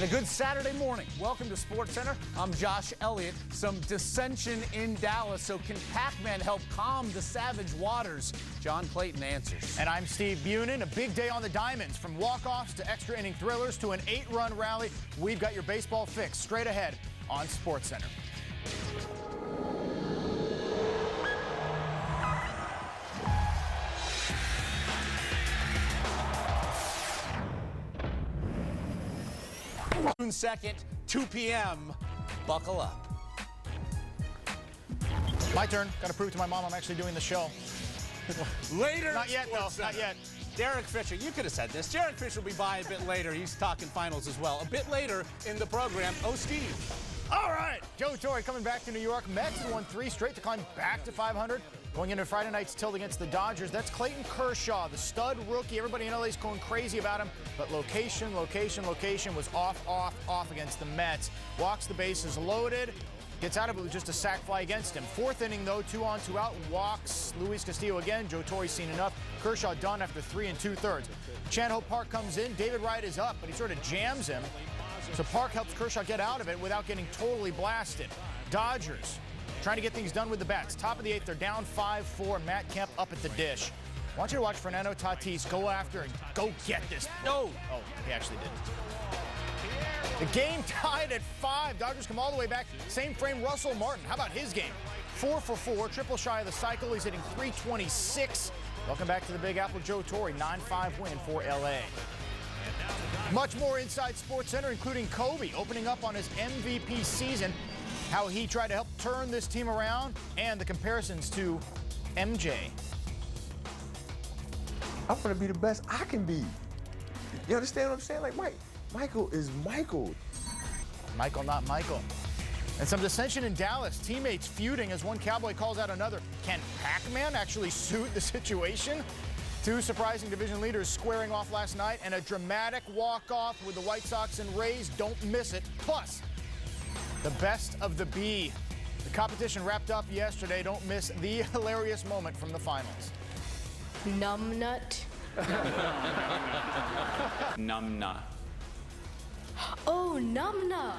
And a good Saturday morning. Welcome to SportsCenter. I'm Josh Elliott. Some dissension in Dallas. So can Pac-Man help calm the savage waters? John Clayton answers. And I'm Steve Bunin. A big day on the Diamonds. From walk-offs to extra inning thrillers to an 8-run rally. We've got your baseball fix straight ahead on SportsCenter. June 2nd, 2 p.m. Buckle up. My turn. Got to prove to my mom I'm actually doing the show. Later. Not yet, though. Not yet. Derek Fisher, you could have said this. Derek Fisher will be by a bit later. He's talking finals as well. A bit later in the program. Oh, Steve. All right. Joe Torre coming back to New York. Mets have won 3 straight to climb back to 500. Going into Friday night's tilt against the Dodgers. That's Clayton Kershaw, the stud rookie. Everybody in LA is going crazy about him. But location was off against the Mets. Walks the bases loaded. Gets out of it with just a sac fly against him. 4th inning, though, 2 on, 2 out. Walks Luis Castillo again. Joe Torre's seen enough. Kershaw done after 3 2/3. Chan-Ho Park comes in. David Wright is up, but he sort of jams him. So Park helps Kershaw get out of it without getting totally blasted. Dodgers trying to get things done with the bats. Top of the 8th, they're down 5-4. Matt Kemp up at the dish. I want you to watch Fernando Tatis go after and go get this. No. Oh, he actually didn't. The game tied at 5. Dodgers come all the way back. Same frame, Russell Martin. How about his game? 4 for 4, triple shy of the cycle. He's hitting .326. Welcome back to the Big Apple. Joe Torre, 9-5 win for LA. Much more inside SportsCenter, including Kobe opening up on his MVP season, how he tried to help turn this team around, and the comparisons to MJ. I want to be the best I can be. You understand what I'm saying? Like, Michael is Michael. Michael, not Michael. And some dissension in Dallas. Teammates feuding as one Cowboy calls out another. Can Pac-Man actually suit the situation? 2 surprising division leaders squaring off last night, and a dramatic walk-off with the White Sox and Rays. Don't miss it. Plus, the best of the B. The competition wrapped up yesterday. Don't miss the hilarious moment from the finals. Numbnut. Numbnut. Oh, numbnut.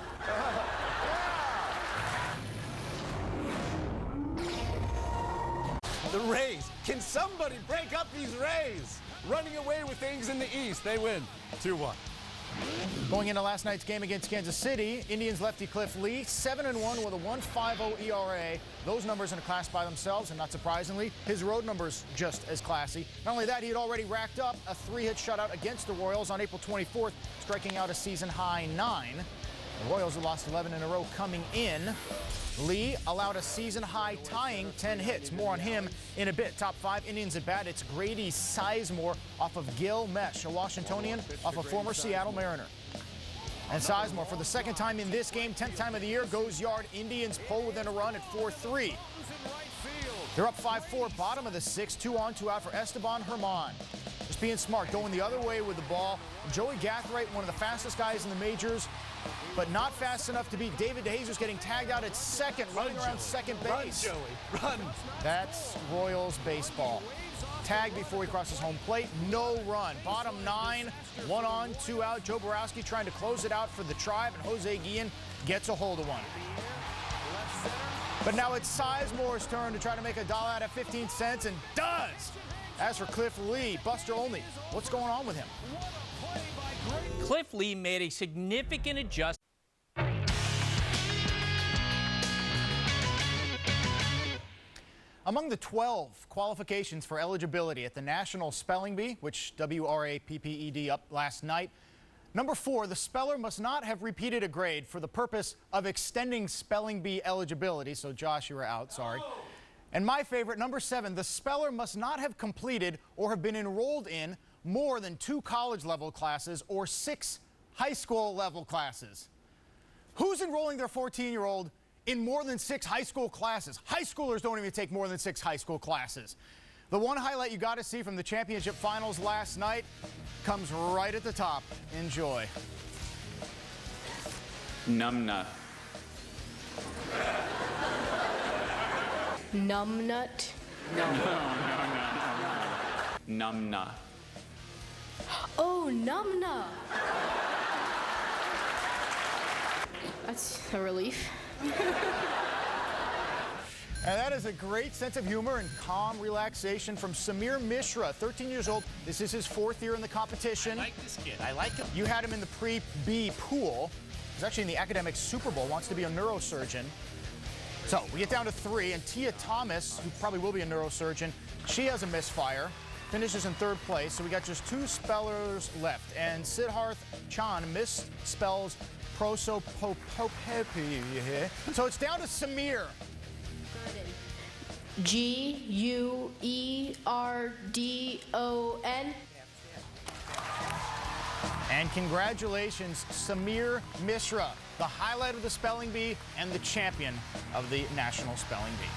The Rays. Can somebody break up these Rays? Running away with things in the East. They win 2-1. Going into last night's game against Kansas City, Indians lefty Cliff Lee, 7-1 with a 1.50 ERA. Those numbers in a class by themselves, and not surprisingly, his road numbers just as classy. Not only that, he had already racked up a 3-hit shutout against the Royals on April 24th, striking out a season-high 9. The Royals have lost 11 in a row coming in. Lee allowed a season-high tying 10 hits. More on him in a bit. Top 5 Indians at bat. It's Grady Sizemore off of Gil Mesh, a Washingtonian off a former Seattle Mariner. And Sizemore, for the 2nd time in this game, 10th time of the year, goes yard. Indians pull within a run at 4-3. They're up 5-4, bottom of the 6th, 2 on, 2 out for Esteban Herman. Just being smart, going the other way with the ball. Joey Gathright, one of the fastest guys in the majors, but not fast enough to beat David DeJesus, getting tagged out at second, running around second base. Run, Joey, run. That's Royals baseball. Tag before he crosses home plate, no run. Bottom 9, 1 on, 2 out. Joe Borowski trying to close it out for the Tribe, and Jose Guillen gets a hold of one. But now it's Sizemore's turn to try to make a dollar out of 15 cents, and does. As for Cliff Lee, Buster Olney, what's going on with him? Cliff Lee made a significant adjustment. Among the 12 qualifications for eligibility at the National Spelling Bee, which WRAPPED up last night, number 4, the speller must not have repeated a grade for the purpose of extending spelling bee eligibility. So, Josh, you were out, sorry. And my favorite, number 7, the speller must not have completed or have been enrolled in more than 2 college-level classes or 6 high school-level classes. Who's enrolling their 14-year-old in more than 6 high school classes? High schoolers don't even take more than 6 high school classes. The one highlight you got to see from the championship finals last night comes right at the top. Enjoy. Numbnut. Numbnut. Numbnut. Oh, numbnut. That's a relief. And that is a great sense of humor and calm relaxation from Samir Mishra, 13 years old. This is his 4th year in the competition. I like this kid. I like him. You had him in the pre-B pool. He's actually in the academic Super Bowl, wants to be a neurosurgeon. So we get down to 3, and Tia Thomas, who probably will be a neurosurgeon, she has a misfire, finishes in 3rd place. So we got just 2 spellers left. And Siddharth Chan misspells prosopopepi. So it's down to Samir. G-U-E-R-D-O-N. And congratulations, Samir Mishra, the highlight of the Spelling Bee and the champion of the National Spelling Bee.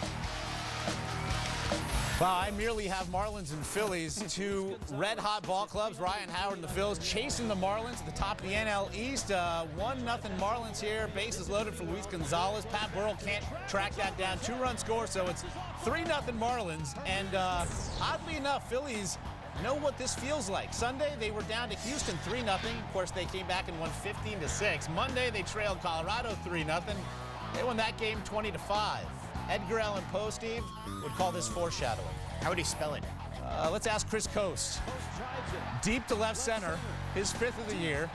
Well, I merely have Marlins and Phillies, 2 red-hot ball clubs. Ryan Howard and the Phils chasing the Marlins at the top of the NL East. 1-0 Marlins here. Bases loaded for Luis Gonzalez. Pat Burrell can't track that down. 2-run score, so it's 3-0 Marlins. And oddly enough, Phillies know what this feels like. Sunday, they were down to Houston 3-0. Of course, they came back and won 15-6. Monday, they trailed Colorado 3-0. They won that game 20-5. Edgar Allan Poe, Steve, would call this foreshadowing. How would he spell it? Let's ask Chris Coast. Deep to left center, his 5th of the year.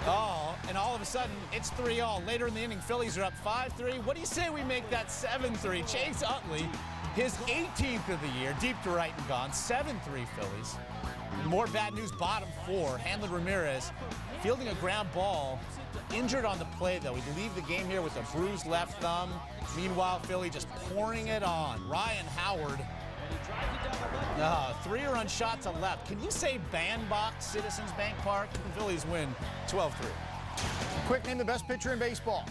Oh, and all of a sudden, it's 3-all. Later in the inning, Phillies are up 5-3. What do you say we make that 7-3? Chase Utley, his 18th of the year, deep to right and gone. 7-3 Phillies. More bad news, bottom 4. Hanlon Ramirez fielding a ground ball. Injured on the play, though. He'd leave the game here with a bruised left thumb. Meanwhile, Philly just pouring it on. Ryan Howard. 3-run shot to left. Can you say bandbox Citizens Bank Park? The Phillies win 12-3. Quick, name the best pitcher in baseball.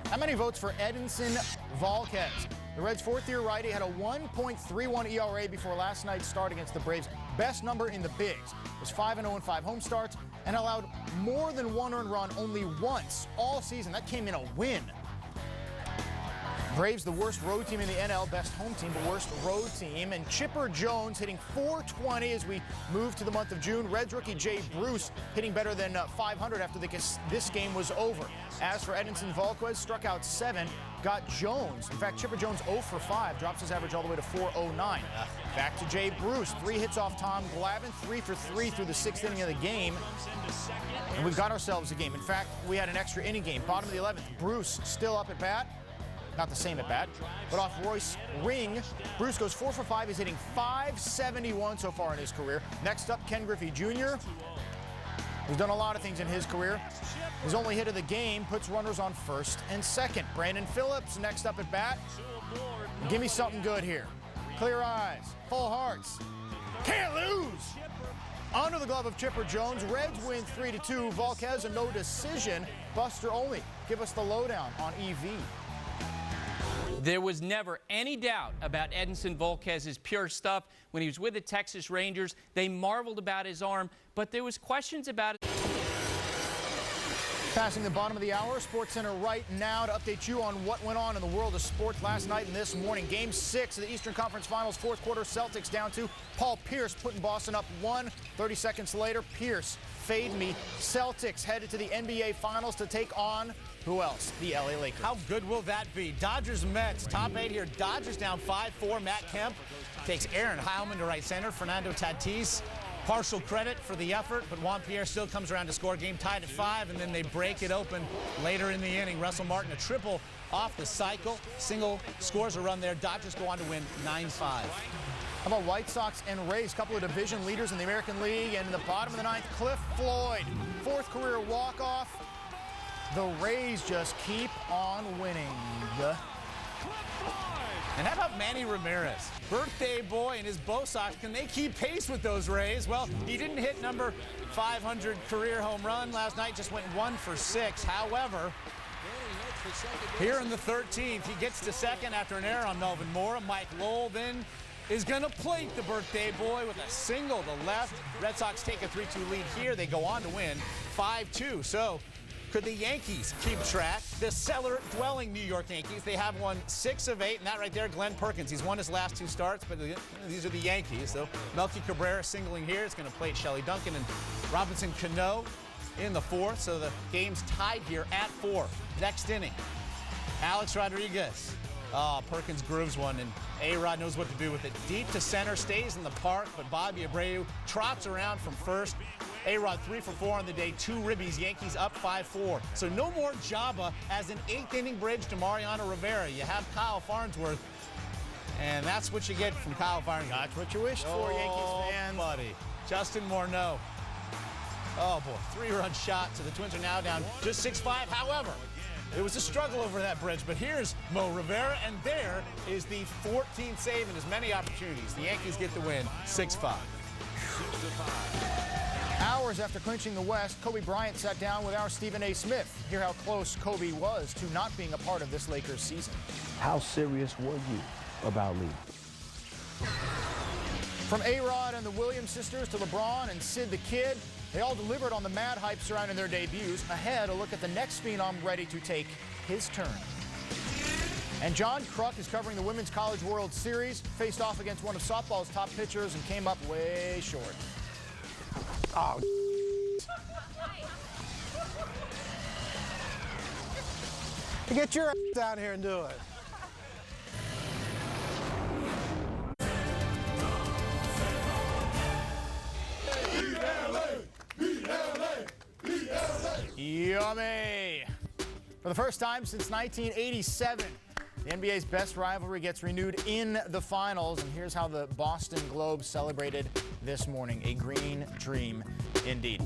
How many votes for Edinson Volquez? The Reds' 4th-year righty had a 1.31 ERA before last night's start against the Braves. Best number in the bigs. Was 5-0 in 5 home starts and allowed more than 1 earned run only once all season. That came in a win. Braves, the worst road team in the NL, best home team, but worst road team. And Chipper Jones hitting .420 as we move to the month of June. Reds rookie Jay Bruce hitting better than .500 after this game was over. As for Edinson Volquez, struck out 7, got Jones. In fact, Chipper Jones 0 for 5, drops his average all the way to .409. Back to Jay Bruce, 3 hits off Tom Glavine, 3 for 3 through the 6th inning of the game. And we've got ourselves a game. In fact, we had an extra inning game. Bottom of the 11th, Bruce still up at bat. Not the same at bat, but off Royce Ring, Bruce goes 4 for 5. He's hitting .571 so far in his career. Next up, Ken Griffey Jr., who's done a lot of things in his career. His only hit of the game puts runners on 1st and 2nd. Brandon Phillips next up at bat. Give me something good here. Clear eyes, full hearts. Can't lose. Under the glove of Chipper Jones, Reds win 3-2. Volquez a no decision. Buster Olney, give us the lowdown on EV. There was never any doubt about Edinson Volquez's pure stuff. When he was with the Texas Rangers, they marveled about his arm, but there was questions about it. Passing the bottom of the hour, SportsCenter right now to update you on what went on in the world of sports last night and this morning. Game 6 of the Eastern Conference Finals, 4th quarter, Celtics down 2. Paul Pierce putting Boston up 1. 30 seconds later, Pierce, fade me. Celtics headed to the NBA Finals to take on who else? The LA Lakers. How good will that be? Dodgers Mets, top 8 here. Dodgers down 5-4. Matt Kemp takes Aaron Heilman to right center. Fernando Tatis, partial credit for the effort, but Juan Pierre still comes around to score. Game tied at 5, and then they break it open later in the inning. Russell Martin, a triple off the cycle. Single scores a run there. Dodgers go on to win 9-5. How about White Sox and Rays? A couple of division leaders in the American League. And in the bottom of the 9th, Cliff Floyd, 4th career walk-off. The Rays just keep on winning. And how about Manny Ramirez? Birthday boy and his Bo Sox. Can they keep pace with those Rays? Well, he didn't hit number 500 career home run last night, just went 1 for 6. However, here in the 13th, he gets to second after an error on Melvin Mora. Mike Lowell then is going to plate the birthday boy with a single to left. Red Sox take a 3-2 lead here. They go on to win 5-2. So could the Yankees keep track? The cellar-dwelling New York Yankees, they have won 6 of 8, and that right there, Glenn Perkins. He's won his last 2 starts, but these are the Yankees. So Melky Cabrera singling here. It's going to plate Shelley Duncan and Robinson Cano. in the fourth, so the game's tied here at 4. Next inning, Alex Rodriguez. Oh, Perkins grooves one, and A-Rod knows what to do with it. Deep to center, stays in the park, but Bobby Abreu trots around from first. A-Rod 3 for 4 on the day, 2 ribbies. Yankees up 5-4. So no more Jabba as an 8th inning bridge to Mariano Rivera. You have Kyle Farnsworth, and that's what you get from Kyle Farnsworth. That's what you wished for, Yankees fans. Buddy. Justin Morneau. Oh, boy, 3-run shot. So the Twins are now down just 6-5. However, it was a struggle over that bridge, but here's Mo Rivera, and there is the 14th save in as many opportunities. The Yankees get the win, 6-5. Hours after clinching the West, Kobe Bryant sat down with our Stephen A. Smith. Hear how close Kobe was to not being a part of this Lakers season. How serious were you about leaving? From A-Rod and the Williams sisters to LeBron and Sid the Kid, they all delivered on the mad hype surrounding their debuts. Ahead, a look at the next phenom ready to take his turn. And John Kruk is covering the Women's College World Series, faced off against one of softball's top pitchers and came up way short. Oh, get your ass down here and do it. Yummy! For the first time since 1987, the NBA's best rivalry gets renewed in the finals, and here's how the Boston Globe celebrated this morning. A green dream indeed.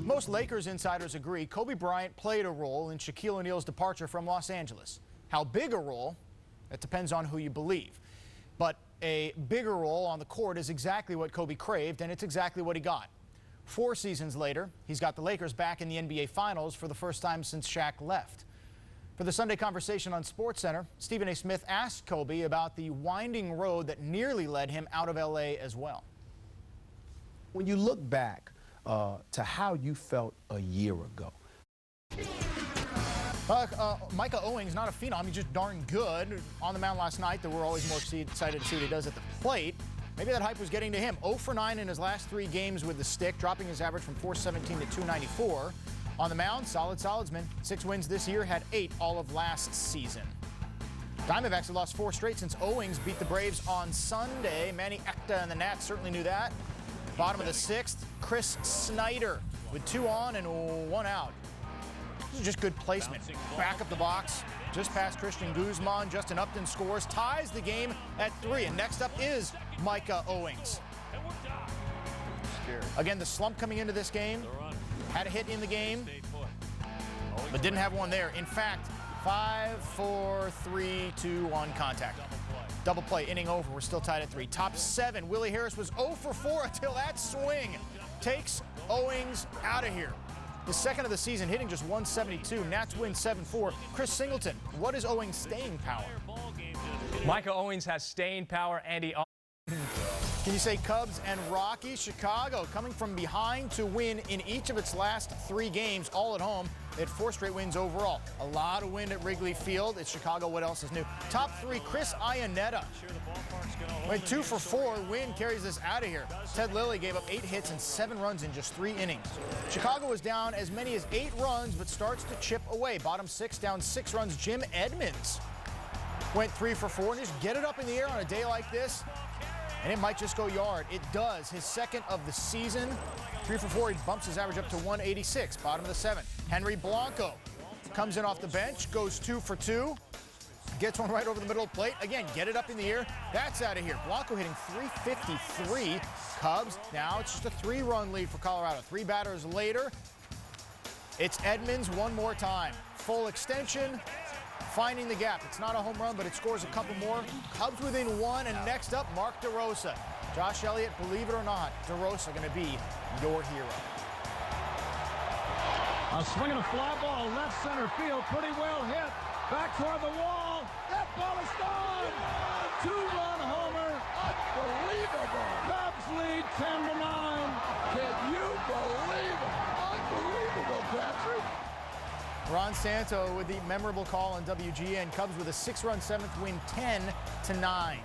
Most Lakers insiders agree Kobe Bryant played a role in Shaquille O'Neal's departure from Los Angeles. How big a role? It depends on who you believe. But a bigger role on the court is exactly what Kobe craved, and it's exactly what he got. 4 seasons later, he's got the Lakers back in the NBA Finals for the first time since Shaq left. For the Sunday Conversation on SportsCenter, Stephen A. Smith asked Kobe about the winding road that nearly led him out of L.A. as well. When you look back to how you felt a year ago. Micah Owings, not a phenom, he's just darn good. On the mound last night, we're always more excited to see what he does at the plate. Maybe that hype was getting to him. 0 for 9 in his last 3 games with the stick, dropping his average from 417 to 294. On the mound, solidsman. 6 wins this year, had 8 all of last season. Diamondbacks have lost 4 straight since Owings beat the Braves on Sunday. Manny Ecta and the Nats certainly knew that. Bottom of the 6th, Chris Snyder with 2 on and 1 out. This is just good placement. Back up the box, just past Christian Guzman. Justin Upton scores, ties the game at 3. And next up is Micah Owings. Again, the slump coming into this game. Had a hit in the game, but didn't have one there. In fact, 5, 4, 3, 2, 1 contact. Double play, inning over. We're still tied at 3. Top 7, Willie Harris was 0 for 4 until that swing takes Owings out of here. The second of the season, hitting just 172. Nats win 7-4. Chris Singleton, what is Owings' staying power? Micah Owings has staying power, and he... Can you say Cubs and Rockies? Chicago coming from behind to win in each of its last 3 games, all at home. They had 4 straight wins overall. A lot of wind at Wrigley Field. It's Chicago. What else is new? Top 3, Chris Iannetta. Went 2 for 4. Win carries us out of here. Ted Lilly gave up 8 hits and 7 runs in just 3 innings. Chicago was down as many as 8 runs, but starts to chip away. Bottom 6, down 6 runs. Jim Edmonds went 3 for 4. And just get it up in the air on a day like this, and it might just go yard. It does. His second of the season. 3 for 4. He bumps his average up to 186. Bottom of the 7th. Henry Blanco comes in off the bench, goes 2 for 2. Gets one right over the middle of the plate. Again, get it up in the air. That's out of here. Blanco hitting 353. Cubs, now it's just a 3-run lead for Colorado. 3 batters later, it's Edmonds one more time. Full extension, finding the gap. It's not a home run, but it scores a couple more. Cubs within 1, and next up, Mark DeRosa. Josh Elliott, believe it or not, DeRosa going to be your hero. A swing and a fly ball, left center field, pretty well hit. Back toward the wall. That ball is gone. 2-run homer. Unbelievable. Cubs lead 10-9. Can you believe it? Unbelievable, Patrick. Ron Santo with the memorable call on WGN. Cubs with a 6-run 7th win, 10-9.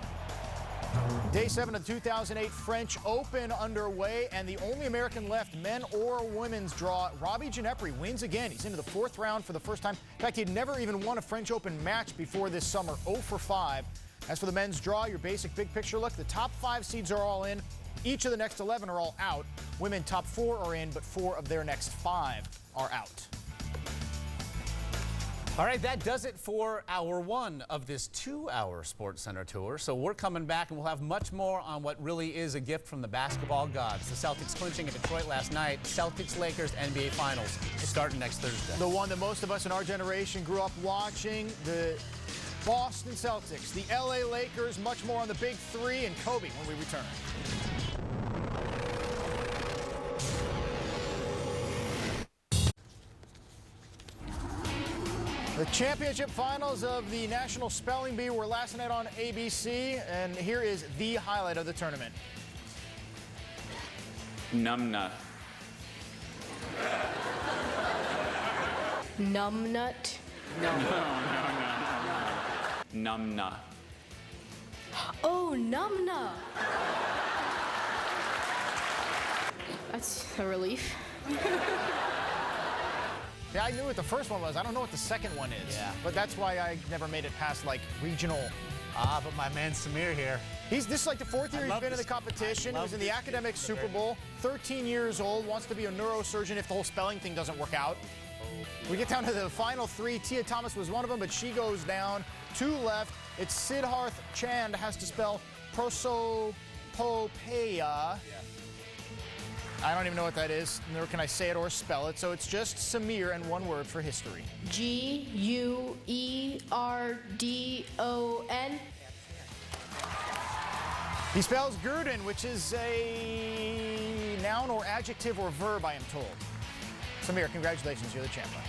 Day 7 of the 2008 French Open underway, and the only American left, men or women's draw, Robbie Ginepri wins again. He's into the 4th round for the first time. In fact, he'd never even won a French Open match before this summer, 0 for 5. As for the men's draw, your basic big picture look, the top 5 seeds are all in. Each of the next 11 are all out. Women top 4 are in, but 4 of their next 5 are out. All right, that does it for hour 1 of this 2-hour SportsCenter tour. So we're coming back, and we'll have much more on what really is a gift from the basketball gods. The Celtics clinching in Detroit last night. Celtics-Lakers NBA Finals starting next Thursday. The one that most of us in our generation grew up watching, the Boston Celtics, the LA Lakers, much more on the Big Three, and Kobe when we return. The championship finals of the National Spelling Bee were last night on ABC, and here is the highlight of the tournament. Numbnut. Numbnut. No. Numbnut. Oh, numbnut. That's a relief. Yeah, I knew what the first one was. I don't know what the second one is. Yeah. But that's why I never made it past, like, regional. But my man Samir here. This is like the 4th year he's been in the competition. He was in the academic Super Bowl. 13 years old, wants to be a neurosurgeon if the whole spelling thing doesn't work out. We get down to the final 3. Tia Thomas was one of them, but she goes down. 2 left. It's Siddharth Chand has to spell prosopopeia. I don't even know what that is, nor can I say it or spell it, so it's just Samir and one word for history. Guerdon. He spells Gurdon, which is a noun or adjective or verb, I am told. Samir, congratulations, you're the champion.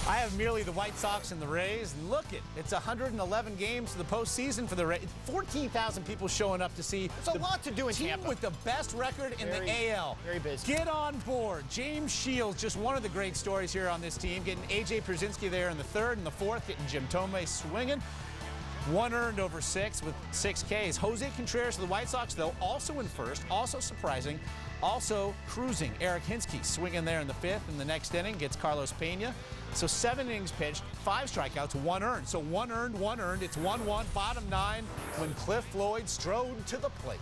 I have merely the White Sox and the Rays. Look it's 111 games to the postseason for the Rays. 14,000 people showing up to see There's a lot to do in team Tampa. with the best record in the AL. Very busy. Get on board. James Shields, just one of the great stories here on this team. Getting A.J. Przinsky there in the 3rd and the 4th. Getting Jim Thome swinging. 1 earned over 6 with 6 Ks. Jose Contreras of the White Sox, though, also in 1st. Also surprising. Also cruising. Eric Hinsky swinging there in the 5th. In the next inning, gets Carlos Pena. So 7 innings pitched, 5 strikeouts, 1 earned. So 1 earned, 1 earned. It's 1-1, bottom 9 when Cliff Floyd strode to the plate.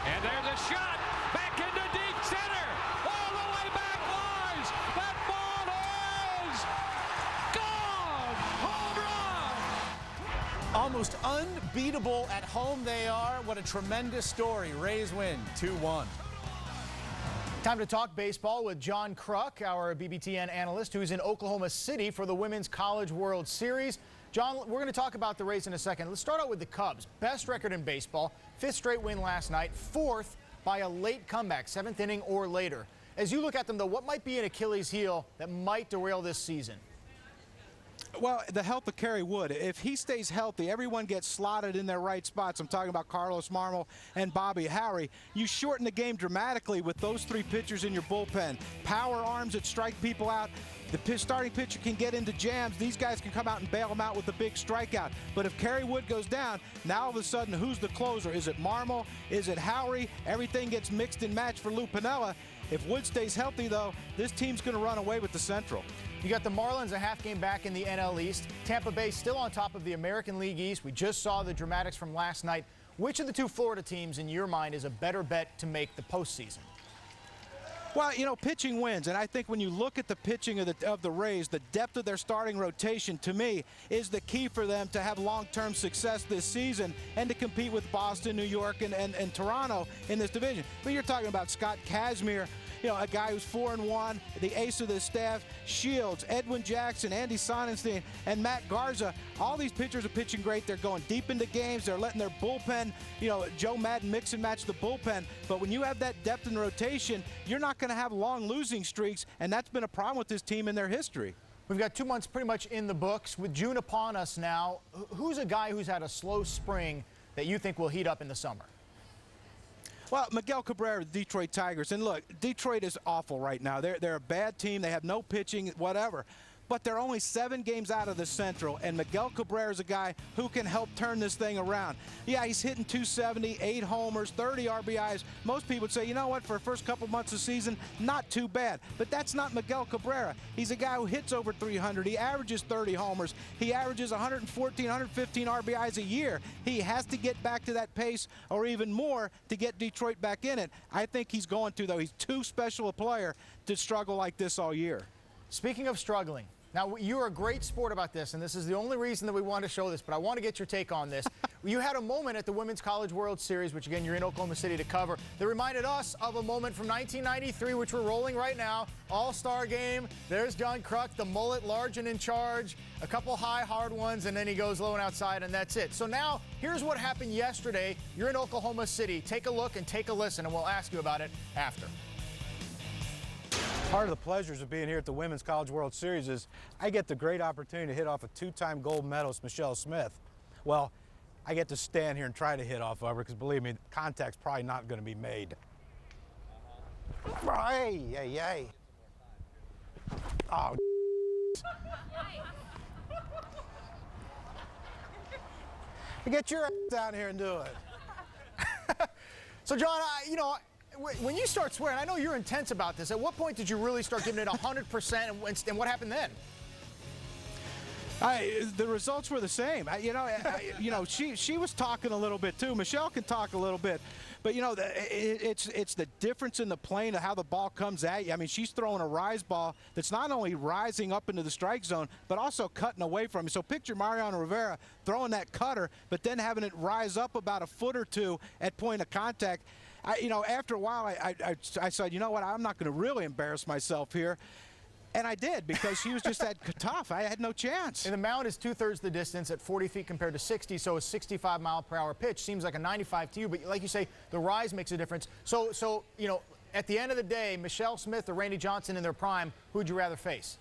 And there's a shot back into deep center. All the way back lines. That ball is gone. Home run. Almost unbeatable at home they are. What a tremendous story. Rays win 2-1. Time to talk baseball with John Kruk, our BBTN analyst, who's in Oklahoma City for the Women's College World Series. John, we're going to talk about the Rays in a second. Let's start out with the Cubs. Best record in baseball, 5th straight win last night, 4th by a late comeback, 7th inning or later. As you look at them, though, what might be an Achilles heel that might derail this season? Well, the health of Kerry Wood. If he stays healthy, everyone gets slotted in their right spots. I'm talking about Carlos Marmol and Bobby Harry. You shorten the game dramatically with those 3 pitchers in your bullpen. Power arms that strike people out. The starting pitcher can get into jams. These guys can come out and bail them out with a big strikeout. But if Kerry Wood goes down, now all of a sudden, who's the closer? Is it Marmol? Is it Howery? Everything gets mixed and matched for Lou Piniella. If Wood stays healthy, though, this team's going to run away with the Central. You got the Marlins a half game back in the NL East. Tampa Bay still on top of the American League East. We just saw the dramatics from last night. Which of the 2 Florida teams, in your mind, is a better bet to make the postseason? Well, you know, pitching wins, and I think when you look at the pitching of the Rays, the depth of their starting rotation, to me, is the key for them to have long-term success this season and to compete with Boston, New York, and Toronto in this division. But you're talking about Scott Kazmir, you know, a guy who's 4-1, the ace of the staff, Shields, Edwin Jackson, Andy Sonnenstein, and Matt Garza. All these pitchers are pitching great. They're going deep into games. They're letting their bullpen, you know, Joe Madden mix and match the bullpen. But when you have that depth in rotation, you're not going to have long losing streaks, and that's been a problem with this team in their history. We've got 2 months pretty much in the books. With June upon us now, who's a guy who's had a slow spring that you think will heat up in the summer? Well, Miguel Cabrera, the Detroit Tigers. And look, Detroit is awful right now. They're a bad team. They have no pitching, whatever. but they're only 7 games out of the Central, and Miguel Cabrera is a guy who can help turn this thing around. Yeah, he's hitting 270, 8 homers, 30 RBIs. Most people would say, you know what, for the first couple months of the season, not too bad. But that's not Miguel Cabrera. He's a guy who hits over 300. He averages 30 homers. He averages 114, 115 RBIs a year. He has to get back to that pace or even more to get Detroit back in it. I think he's going to, though. He's too special a player to struggle like this all year. Speaking of struggling, now you're a great sport about this, and this is the only reason that we want to show this, but I want to get your take on this. You had a moment at the Women's College World Series, which again, you're in Oklahoma City to cover, that reminded us of a moment from 1993, which we're rolling right now. All-star game. There's John Kruk, the mullet, large and in charge, a couple high, hard ones, and then he goes low and outside, and that's it. So now, here's what happened yesterday. You're in Oklahoma City. Take a look and take a listen, and we'll ask you about it after. Part of the pleasures of being here at the Women's College World Series is I get the great opportunity to hit off a 2-time gold medalist, Michelle Smith. Well, I get to stand here and try to hit off of her because, believe me, contact's probably not going to be made. Hey, hey, hey. Oh, get your ass down here and do it. So, John, you know, when you start swearing, I know you're intense about this. At what point did you really start giving it 100%, and what happened then? The results were the same. She was talking a little bit too. Michelle can talk a little bit, but you know, it's the difference in the plane of how the ball comes at you. I mean, she's throwing a rise ball that's not only rising up into the strike zone, but also cutting away from you. So picture Mariano Rivera throwing that cutter, but then having it rise up about a foot or two at point of contact. After a while, I said, you know what, I'm not going to really embarrass myself here. And I did, because she was just that tough. I had no chance. And the mound is 2/3 the distance at 40 feet compared to 60, so a 65-mile-per-hour pitch seems like a 95 to you. But like you say, the rise makes a difference. So you know, at the end of the day, Michelle Smith or Randy Johnson in their prime, who would you rather face?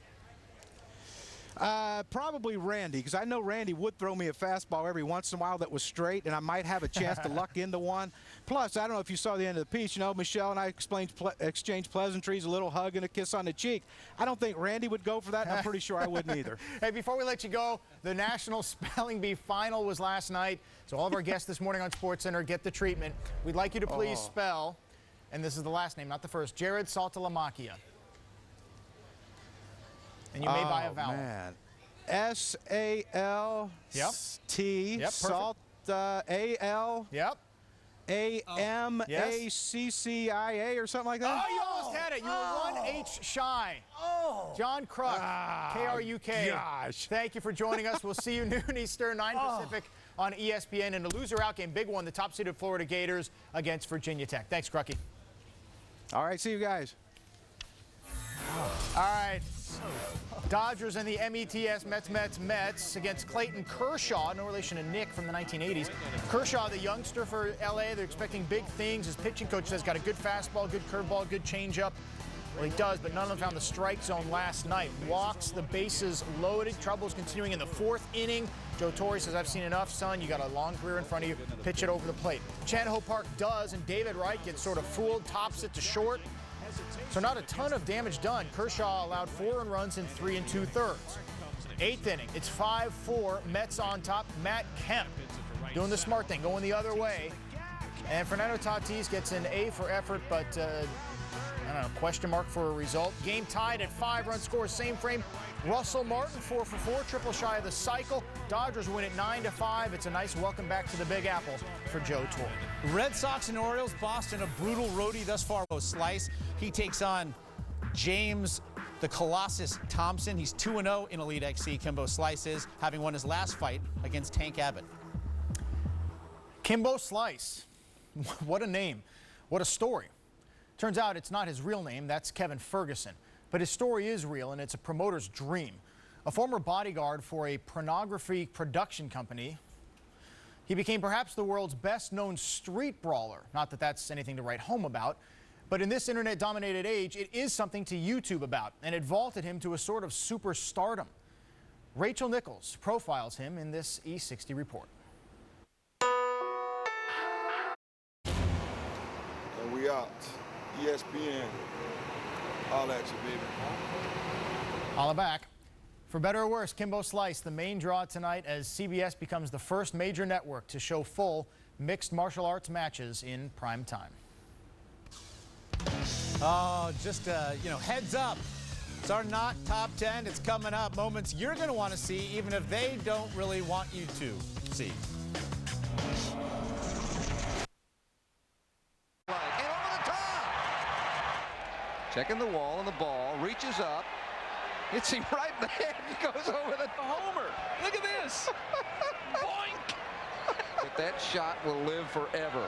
Probably Randy, because I know Randy would throw me a fastball every once in a while that was straight, and I might have a chance to luck into one. Plus, I don't know if you saw the end of the piece, you know, Michelle and I exchanged pleasantries, a little hug and a kiss on the cheek. I don't think Randy would go for that, and I'm pretty sure I wouldn't either. Hey, before we let you go, the National Spelling Bee Final was last night, so all of our guests this morning on SportsCenter get the treatment. We'd like you to please spell, and this is the last name, not the first, Jared Saltalamacchia. And you may buy a vowel. Man. S-A-L-T, Yep, salt, A-L, Yep. A-M-A-C-C-I-A or something like that? Oh, you almost had it. You were 1 H shy. John Kruk, K-R-U-K. Gosh. Thank you for joining us. We'll see you noon Eastern, 9 Pacific on ESPN. In a loser-out game, big one, the top-seeded Florida Gators against Virginia Tech. Thanks, Krucky. All right, see you guys. All right. Dodgers and the METS Mets against Clayton Kershaw, no relation to Nick from the 1980s. Kershaw, the youngster for LA, they're expecting big things. His pitching coach says got a good fastball, good curveball, good changeup. Well, he does, but none of them found the strike zone last night. Walks, the bases loaded. Troubles continuing in the 4th inning. Joe Torre says, I've seen enough, son. You got a long career in front of you. Pitch it over the plate. Chan-Ho Park does, and David Wright gets sort of fooled, tops it to short. So not a ton of damage done. Kershaw allowed 4 runs in 3 2/3. 8th inning, it's 5-4, Mets on top. Matt Kemp doing the smart thing, going the other way. And Fernando Tatis gets an A for effort, but I don't know, question mark for a result. Game tied at 5-run score, same frame. Russell Martin 4 for 4, triple shy of the cycle. Dodgers win at 9-5. It's a nice welcome back to the Big Apple for Joe Torre. Red Sox and Orioles, Boston, a brutal roadie thus far. Slice, he takes on James the Colossus Thompson. He's 2-0 in Elite XC. Kimbo Slice is, having won his last fight against Tank Abbott. Kimbo Slice, what a name, what a story. Turns out it's not his real name, that's Kevin Ferguson. But his story is real, and it's a promoter's dream. A former bodyguard for a pornography production company, he became perhaps the world's best-known street brawler. Not that that's anything to write home about, but in this internet-dominated age, it is something to YouTube about, and it vaulted him to a sort of superstardom. Rachel Nichols profiles him in this E60 report. And we out. ESPN. All at you, baby. Holla back. For better or worse, Kimbo Slice, the main draw tonight as CBS becomes the first major network to show full mixed martial arts matches in prime time. Oh, just, heads up. It's our not top 10. It's coming up. Moments you're going to want to see, even if they don't really want you to see. And over the top. Checking the wall, and the ball reaches up. Hits him right in the head. He goes over the homer. Look at this. Boink. But that shot will live forever.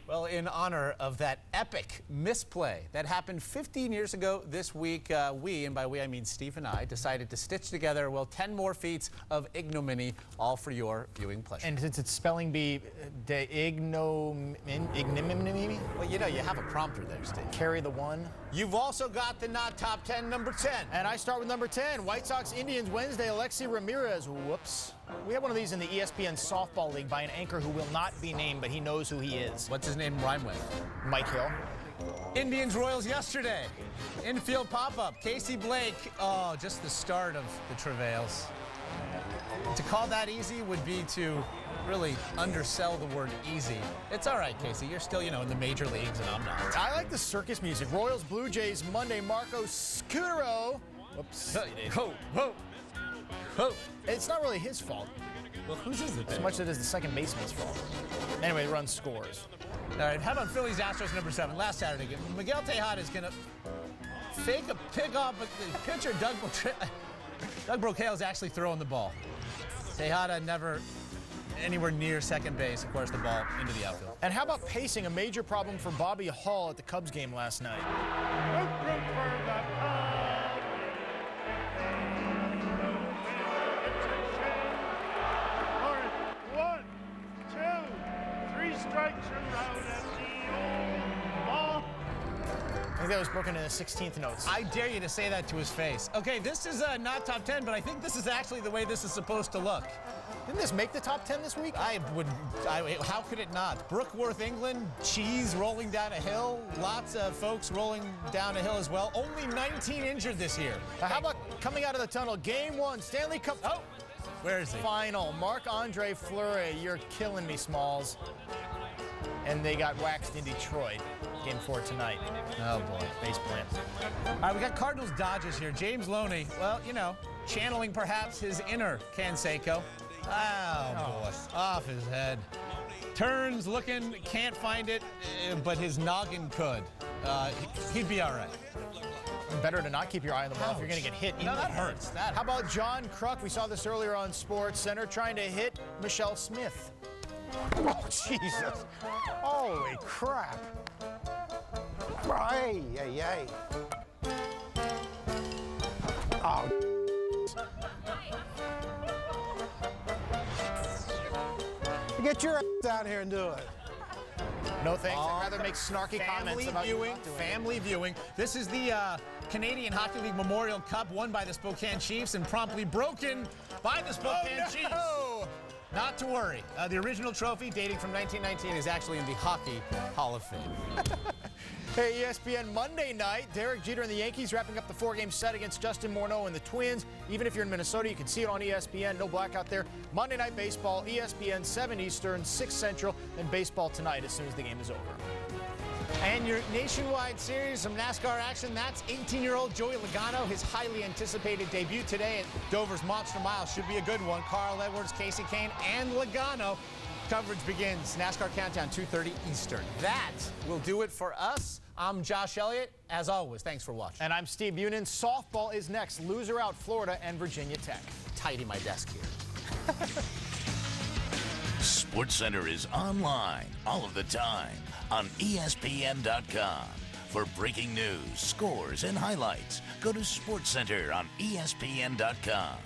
Well, in honor of that epic misplay that happened 15 years ago this week, we, and by we I mean Steve and I, decided to stitch together, 10 more feats of ignominy, all for your viewing pleasure. And since it's spelling bee, ignominy? Well, you have a prompter there, Steve. Carry the one. You've also got the not top 10, number 10. And I start with number 10, White Sox Indians Wednesday, Alexi Ramirez. Whoops. We have one of these in the ESPN softball league by an anchor who will not be named, but he knows who he is. What's his name rhyme with? Mike Hill. Indians Royals yesterday. Infield pop-up. Casey Blake. Oh, just the start of the travails. To call that easy would be to really undersell the word easy. It's all right, Casey. You're still, in the major leagues, and I'm not. I like the circus music. Royals Blue Jays Monday, Marco Scutero. Whoops. Ho, ho. Oh. It's not really his fault. Well, whose is it? As much as it is the second baseman's fault. Anyway, run scores. All right, how about Phillies Astros number 7? Last Saturday game. Miguel Tejada is going to fake a pickoff, but the pitcher, Doug Brocail, is actually throwing the ball. Tejada never anywhere near second base. Of course, the ball into the outfield. And how about pacing? A major problem for Bobby Hall at the Cubs game last night. Strikes around at the ball. I think that was broken in the 16th notes. I dare you to say that to his face. Okay, this is not top 10, but I think this is actually the way this is supposed to look. Didn't this make the top 10 this week? How could it not? Brookworth, England, cheese rolling down a hill. Lots of folks rolling down a hill as well. Only 19 injured this year. How about coming out of the tunnel? Game 1, Stanley Cup. Oh, where is he? Final. Marc-Andre Fleury. You're killing me, Smalls. And they got waxed in Detroit. Game 4 tonight. Oh, boy. Base plant. All right, we got Cardinals-Dodgers here. James Loney, well, channeling perhaps his inner Canseco. Oh, boy. Off his head. Turns, looking, can't find it, but his noggin could. He'd be all right. Better to not keep your eye on the ball if you're going to get hit. No, that hurts. How about John Kruk? We saw this earlier on SportsCenter, trying to hit Michelle Smith. Oh, Jesus. Holy crap. Hey, hey, hey. Oh, get your ass down here and do it. No thanks. I'd rather make snarky comments about family viewing. This is the Canadian Hockey League Memorial Cup won by the Spokane Chiefs and promptly broken by the Spokane Chiefs. Not to worry. The original trophy, dating from 1919, is actually in the Hockey Hall of Fame. Hey, ESPN Monday night, Derek Jeter and the Yankees wrapping up the 4-game set against Justin Morneau and the Twins. Even if you're in Minnesota, you can see it on ESPN. No blackout there. Monday Night Baseball, ESPN 7 Eastern, 6 Central, and baseball tonight as soon as the game is over. And your nationwide series, some NASCAR action. That's 18-year-old Joey Logano. His highly anticipated debut today at Dover's Monster Mile should be a good one. Carl Edwards, Casey Kane, and Logano. Coverage begins. NASCAR Countdown, 2:30 Eastern. That will do it for us. I'm Josh Elliott. As always, thanks for watching. And I'm Steve Bunin. Softball is next. Loser out, Florida and Virginia Tech. Tidy my desk here. SportsCenter is online all of the time on ESPN.com. For breaking news, scores, and highlights, go to SportsCenter on ESPN.com.